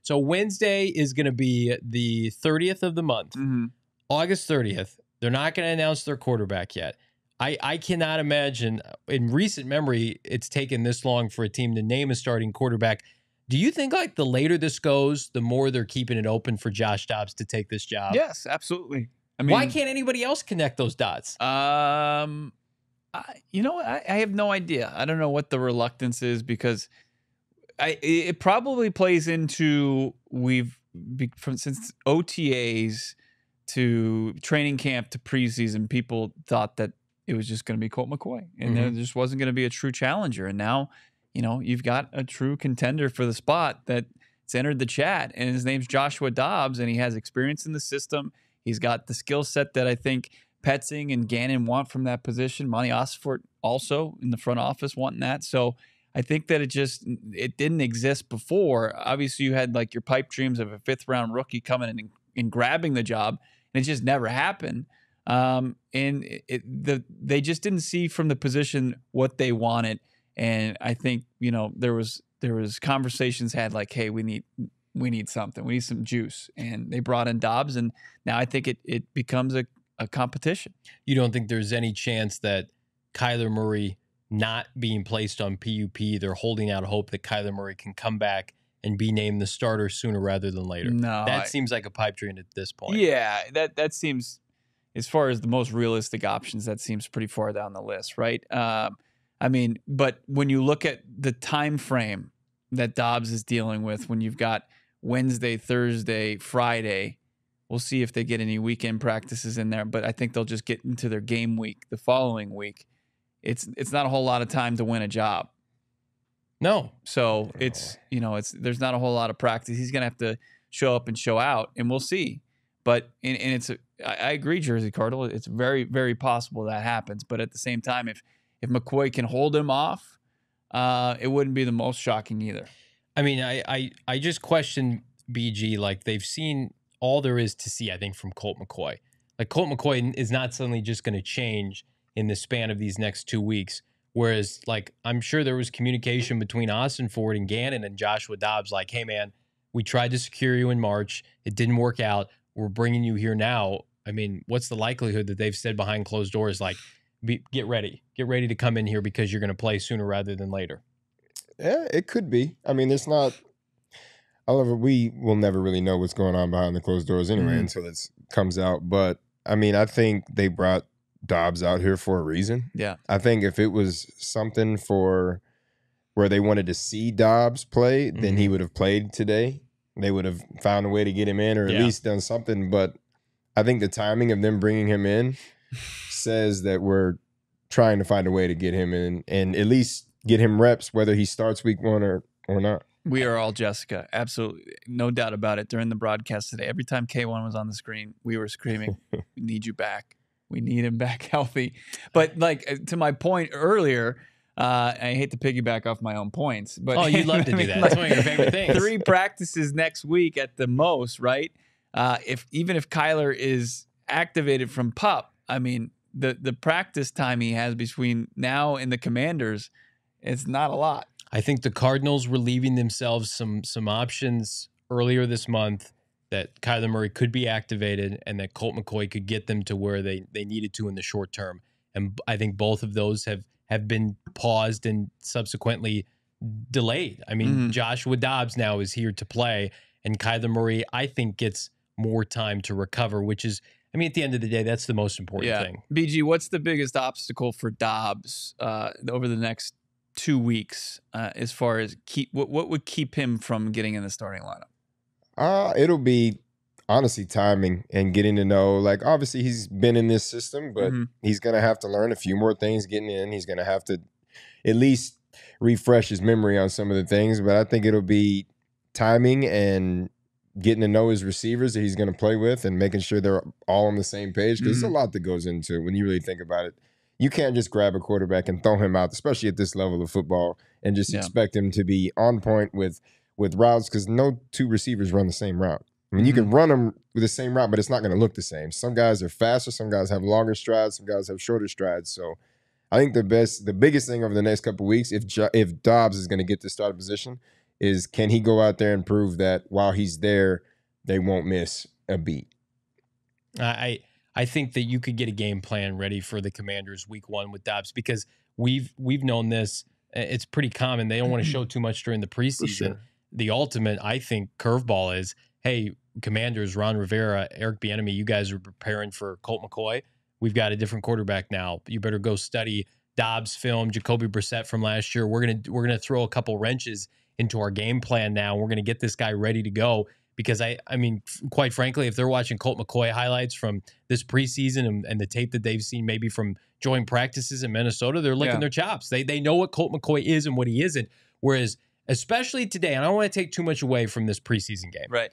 So Wednesday is going to be the 30th of the month. August 30th. They're not going to announce their quarterback yet. I cannot imagine in recent memory it's taken this long for a team to name a starting quarterback. Do you think like the later this goes, the more they're keeping it open for Josh Dobbs to take this job? Yes, absolutely. I mean, why can't anybody else connect those dots? I have no idea. I don't know what the reluctance is because it probably plays into since OTAs to training camp to preseason, people thought that it was just going to be Colt McCoy and there just wasn't going to be a true challenger. And now, you've got a true contender for the spot that's entered the chat, and his name's Joshua Dobbs, and he has experience in the system. He's got the skill set that I think Petzing and Gannon want from that position. Monty Osfort also in the front office wanting that. So I think that it didn't exist before. Obviously, you had like your pipe dreams of a 5th-round rookie coming in and grabbing the job, and it just never happened. They just didn't see from the position what they wanted. And I think, there was conversations had like, hey, we need something. We need some juice. And they brought in Dobbs, and now I think it becomes a competition. You don't think there's any chance that Kyler Murray not being placed on PUP, they're holding out hope that Kyler Murray can come back and be named the starter sooner rather than later? No. That seems like a pipe dream at this point. Yeah, that seems, as far as the most realistic options, that seems pretty far down the list, right? But when you look at the time frame that Dobbs is dealing with, when you've got Wednesday, Thursday, Friday, we'll see if they get any weekend practices in there, but I think they'll just get into their game week the following week. It's not a whole lot of time to win a job. No. So there's not a whole lot of practice. He's going to have to show up and show out, and we'll see. But I agree, Jersey Cardinal. It's very, very possible that happens. But at the same time, if McCoy can hold him off, it wouldn't be the most shocking either. I mean, I just question BG. Like, they've seen all there is to see, I think, from Colt McCoy. Like, Colt McCoy is not suddenly just going to change in the span of these next 2 weeks. Whereas, like, I'm sure there was communication between Austin Ford and Gannon and Joshua Dobbs. Like, hey, man, we tried to secure you in March. It didn't work out. We're bringing you here now. I mean, what's the likelihood that they've said behind closed doors, like, get ready to come in here because you're going to play sooner rather than later? Yeah, it could be. I mean, it's not. However, we will never really know what's going on behind the closed doors anyway until it comes out. But I mean, I think they brought Dobbs out here for a reason. Yeah. I think if it was something for where they wanted to see Dobbs play, then he would have played today. They would have found a way to get him in or at least done something. But I think the timing of them bringing him in says that we're trying to find a way to get him in and at least get him reps, whether he starts week 1 or not. We are all Jessica. Absolutely. No doubt about it. During the broadcast today, every time K1 was on the screen, we were screaming, we need you back. We need him back healthy. But like to my point earlier, I hate to piggyback off my own points, but you love to do that. That's one of your favorite things. 3 practices next week at the most, right? Even if Kyler is activated from PUP, I mean, the practice time he has between now and the Commanders, it's not a lot. I think the Cardinals were leaving themselves some options earlier this month that Kyler Murray could be activated and that Colt McCoy could get them to where they needed to in the short term. And I think both of those have been paused and subsequently delayed. I mean, Joshua Dobbs now is here to play, and Kyler Murray, I think, gets more time to recover, which is, I mean, at the end of the day, that's the most important thing. BG, what's the biggest obstacle for Dobbs over the next 2 weeks as far as what would keep him from getting in the starting lineup? It'll be honestly timing and getting to know, like, obviously he's been in this system, but he's going to have to learn a few more things getting in. He's going to have to at least refresh his memory on some of the things, but I think it'll be timing and getting to know his receivers that he's going to play with and making sure they're all on the same page, because there's a lot that goes into it when you really think about it. You can't just grab a quarterback and throw him out, especially at this level of football, and just expect him to be on point with routes, because no 2 receivers run the same route. I mean, you can run them with the same route, but it's not going to look the same. Some guys are faster, some guys have longer strides, some guys have shorter strides. So I think the biggest thing over the next couple of weeks, if Dobbs is going to get the starting position, is can he go out there and prove that while he's there, they won't miss a beat? I think that you could get a game plan ready for the Commanders week 1 with Dobbs, because we've known this. It's pretty common. They don't want to show too much during the preseason. Sure. The ultimate, I think, curveball is, hey, Commanders, Ron Rivera, Eric Bieniemy, you guys are preparing for Colt McCoy. We've got a different quarterback now. You better go study Dobbs film, Jacoby Brissett from last year. We're gonna throw a couple wrenches into our game plan now. We're gonna get this guy ready to go. Because I mean, quite frankly, if they're watching Colt McCoy highlights from this preseason and the tape that they've seen maybe from joint practices in Minnesota, they're licking their chops. They know what Colt McCoy is and what he isn't. Whereas, especially today, and I don't want to take too much away from this preseason game. Right.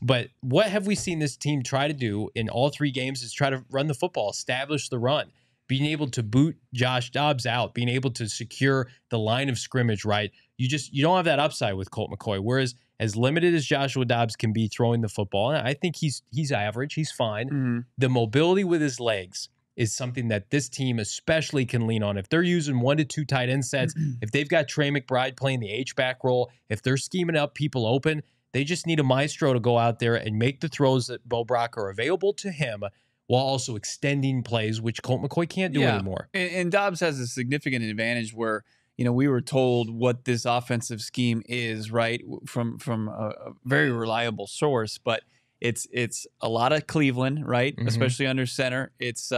But what have we seen this team try to do in all 3 games is try to run the football, establish the run, being able to boot Josh Dobbs out, being able to secure the line of scrimmage, right? You don't have that upside with Colt McCoy. Whereas as limited as Joshua Dobbs can be throwing the football, and I think he's average, he's fine. Mm-hmm. The mobility with his legs is something that this team especially can lean on. If they're using 1 to 2 tight end sets, if they've got Trey McBride playing the H-back role, if they're scheming up people open, they just need a maestro to go out there and make the throws that Bo Brock are available to him while also extending plays, which Colt McCoy can't do anymore. And Dobbs has a significant advantage where, we were told what this offensive scheme is, right, from a very reliable source, but it's a lot of Cleveland, right, especially under center. It's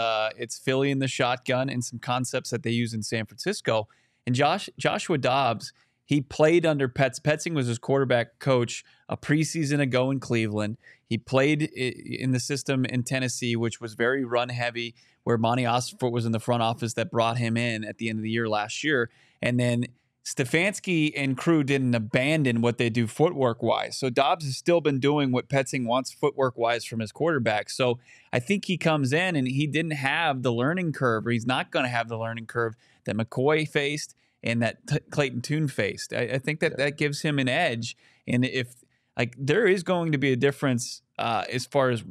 Philly in the shotgun and some concepts that they use in San Francisco. And Joshua Dobbs, he played under Petzing was his quarterback coach a preseason ago in Cleveland. He played in the system in Tennessee, which was very run heavy, where Monty Ossenfort was in the front office that brought him in at the end of the year last year. And then Stefanski and crew didn't abandon what they do footwork-wise. So Dobbs has still been doing what Petzing wants footwork-wise from his quarterback. So I think he comes in and he didn't have the learning curve, or he's not going to have the learning curve that McCoy faced and that Clayton Tune faced. I think that gives him an edge. And if there is going to be a difference as far as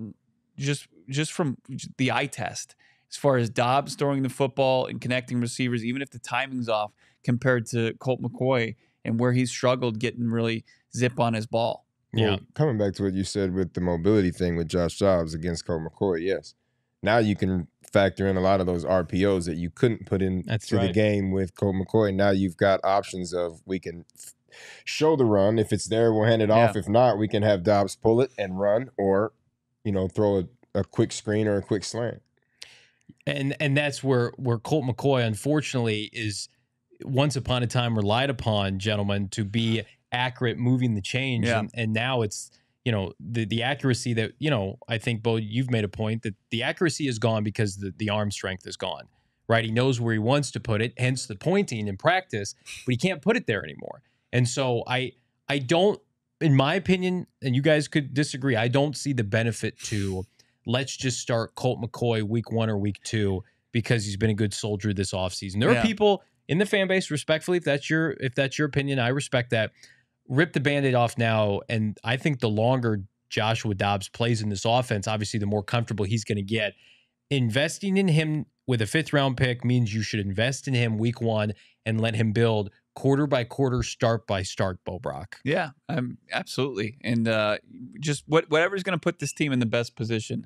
just from the eye test, as far as Dobbs throwing the football and connecting receivers, even if the timing's off, compared to Colt McCoy and where he's struggled getting really zip on his ball. Well, coming back to what you said with the mobility thing with Josh Dobbs against Colt McCoy, yes. Now you can factor in a lot of those RPOs that you couldn't put into the game with Colt McCoy. Now you've got options of we can show the run. If it's there, we'll hand it off. If not, we can have Dobbs pull it and run, or throw a quick screen or a quick slant. And that's where Colt McCoy, unfortunately, is once upon a time relied upon, gentlemen, to be accurate moving the change. And now it's, the accuracy that, I think, Bo, you've made a point that the accuracy is gone because the arm strength is gone, right? He knows where he wants to put it, hence the pointing in practice, but he can't put it there anymore. And so I don't, in my opinion, and you guys could disagree, I don't see the benefit to let's just start Colt McCoy week 1 or week 2 because he's been a good soldier this offseason. There are people in the fan base, respectfully, if that's your opinion, I respect that. Rip the Band-Aid off now, and I think the longer Joshua Dobbs plays in this offense, obviously the more comfortable he's going to get. Investing in him with a 5th-round pick means you should invest in him week 1 and let him build quarter by quarter, start by start, Bo Brock. Yeah, absolutely. And just whatever's going to put this team in the best position